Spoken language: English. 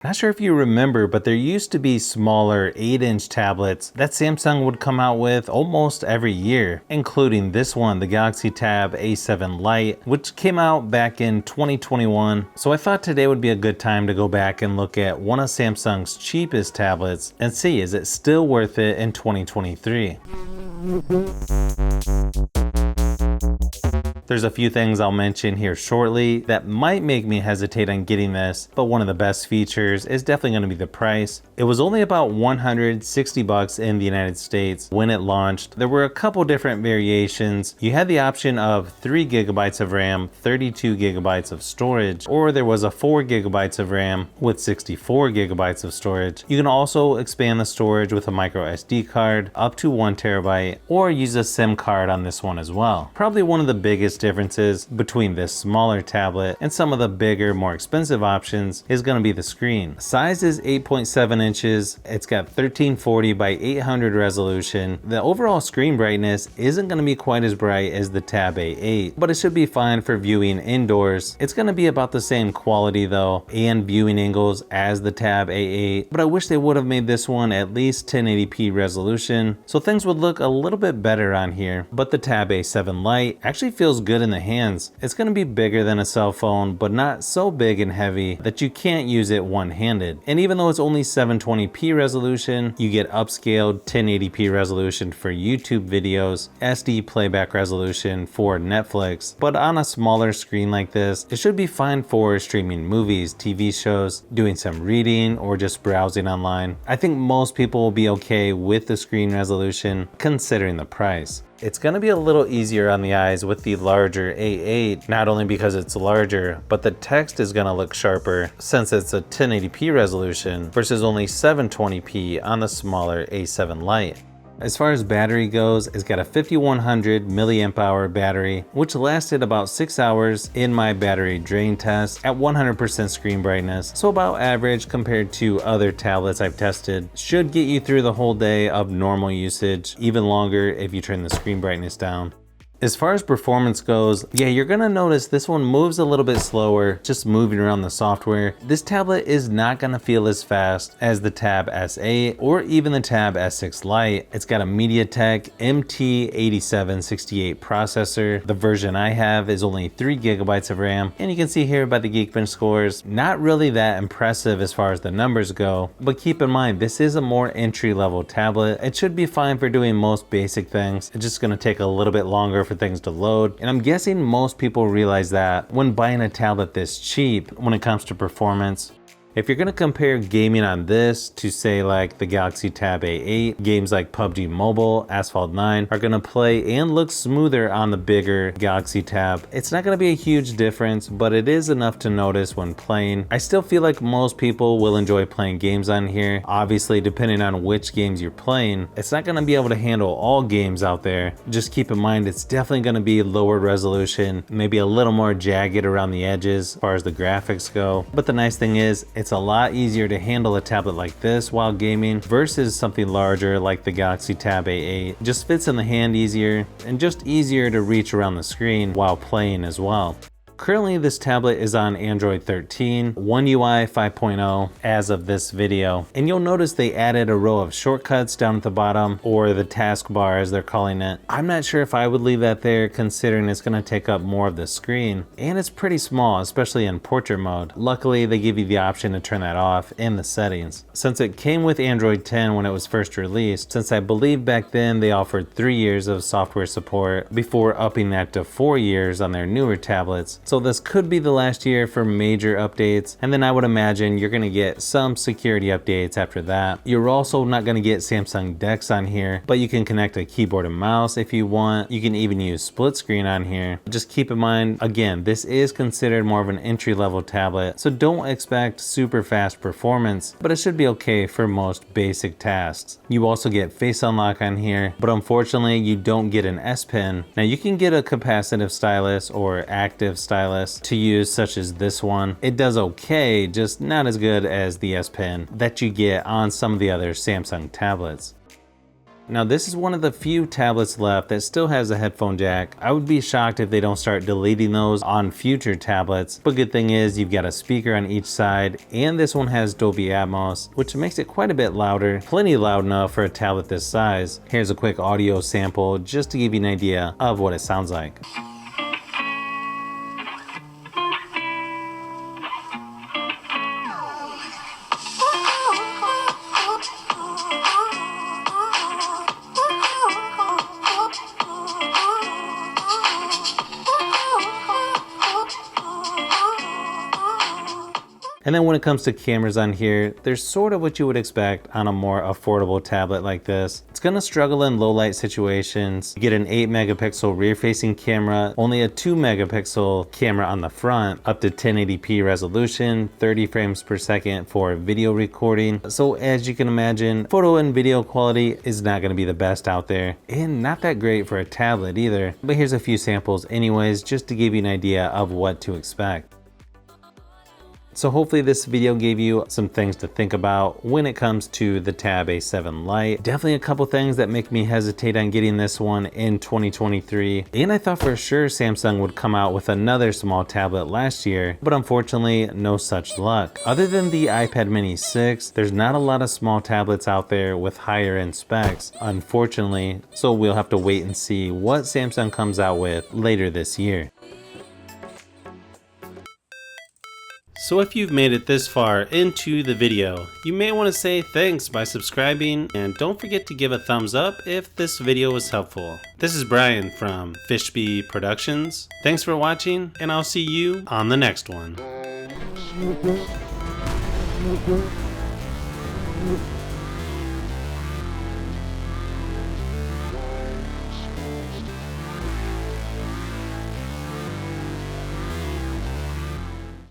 Not sure if you remember, but there used to be smaller 8-inch tablets that Samsung would come out with almost every year, including this one, the Galaxy Tab A7 Lite, which came out back in 2021. So I thought today would be a good time to go back and look at one of Samsung's cheapest tablets and see, is it still worth it in 2023? There's a few things I'll mention here shortly that might make me hesitate on getting this, but one of the best features is definitely going to be the price. It was only about $160 in the United States when it launched. There were a couple different variations. You had the option of 3 gigabytes of RAM, 32 gigabytes of storage, or there was a 4 gigabytes of RAM with 64 gigabytes of storage. You can also expand the storage with a micro SD card up to 1 terabyte, or use a SIM card on this one as well. Probably one of the biggest differences between this smaller tablet and some of the bigger, more expensive options is going to be the screen. Size is 8.7 inches. It's got 1340 by 800 resolution. The overall screen brightness isn't going to be quite as bright as the Tab A8, but it should be fine for viewing indoors. It's going to be about the same quality though, and viewing angles as the Tab A8, but I wish they would have made this one at least 1080p resolution, so things would look a little bit better on here. But the Tab A7 Lite actually feels good in the hands. It's going to be bigger than a cell phone, but not so big and heavy that you can't use it one-handed. And even though it's only 720p resolution, you get upscaled 1080p resolution for YouTube videos, SD playback resolution for Netflix. But on a smaller screen like this, it should be fine for streaming movies, TV shows, doing some reading, or just browsing online. I think most people will be okay with the screen resolution considering the price. It's going to be a little easier on the eyes with the larger A8, not only because it's larger, but the text is going to look sharper since it's a 1080p resolution versus only 720p on the smaller A7 Lite. As far as battery goes, it's got a 5100 milliamp hour battery, which lasted about 6 hours in my battery drain test at 100% screen brightness. So about average compared to other tablets I've tested. Should get you through the whole day of normal usage, even longer if you turn the screen brightness down. As far as performance goes, yeah, you're gonna notice this one moves a little bit slower, just moving around the software. This tablet is not gonna feel as fast as the Tab S8 or even the Tab S6 Lite. It's got a MediaTek MT8768 processor. The version I have is only 3 gigabytes of RAM, and you can see here by the Geekbench scores, not really that impressive as far as the numbers go, but keep in mind, this is a more entry-level tablet. It should be fine for doing most basic things. It's just gonna take a little bit longer for things to load, and I'm guessing most people realize that when buying a tablet this cheap when it comes to performance. If you're going to compare gaming on this to say like the Galaxy Tab A8, games like PUBG Mobile, Asphalt 9 are going to play and look smoother on the bigger Galaxy Tab. It's not going to be a huge difference, but it is enough to notice when playing. I still feel like most people will enjoy playing games on here. Obviously, depending on which games you're playing, it's not going to be able to handle all games out there. Just keep in mind, it's definitely going to be lower resolution, maybe a little more jagged around the edges as far as the graphics go. But the nice thing is, it's a lot easier to handle a tablet like this while gaming versus something larger like the Galaxy Tab A8. It just fits in the hand easier and just easier to reach around the screen while playing as well. Currently, this tablet is on Android 13, One UI 5.0 as of this video. And you'll notice they added a row of shortcuts down at the bottom, or the taskbar as they're calling it. I'm not sure if I would leave that there considering it's going to take up more of the screen. And it's pretty small, especially in portrait mode. Luckily, they give you the option to turn that off in the settings. Since it came with Android 10 when it was first released, since I believe back then they offered 3 years of software support before upping that to 4 years on their newer tablets. So this could be the last year for major updates, and then I would imagine you're going to get some security updates after that. You're also not going to get Samsung DeX on here, but you can connect a keyboard and mouse if you want. You can even use split screen on here. Just keep in mind, again, this is considered more of an entry-level tablet, so don't expect super fast performance, but it should be okay for most basic tasks. You also get Face Unlock on here, but unfortunately you don't get an S Pen. Now you can get a capacitive stylus or active stylus to use, such as this one. It does okay, just not as good as the S Pen that you get on some of the other Samsung tablets. Now this is one of the few tablets left that still has a headphone jack. I would be shocked if they don't start deleting those on future tablets, but good thing is you've got a speaker on each side, and this one has Dolby Atmos, which makes it quite a bit louder, plenty loud enough for a tablet this size. Here's a quick audio sample just to give you an idea of what it sounds like. And then when it comes to cameras on here, there's sort of what you would expect on a more affordable tablet like this. It's gonna struggle in low light situations. You get an 8 megapixel rear facing camera, only a 2 megapixel camera on the front, up to 1080p resolution, 30 frames per second for video recording. So as you can imagine, photo and video quality is not gonna be the best out there, and not that great for a tablet either. But here's a few samples anyways, just to give you an idea of what to expect. So hopefully this video gave you some things to think about when it comes to the Tab A7 Lite. Definitely a couple things that make me hesitate on getting this one in 2023. And I thought for sure Samsung would come out with another small tablet last year, but unfortunately no such luck. Other than the iPad mini 6, there's not a lot of small tablets out there with higher end specs, unfortunately. So we'll have to wait and see what Samsung comes out with later this year. So if you've made it this far into the video, you may want to say thanks by subscribing, and don't forget to give a thumbs up if this video was helpful. This is Brian from Fishbee Productions. Thanks for watching, and I'll see you on the next one.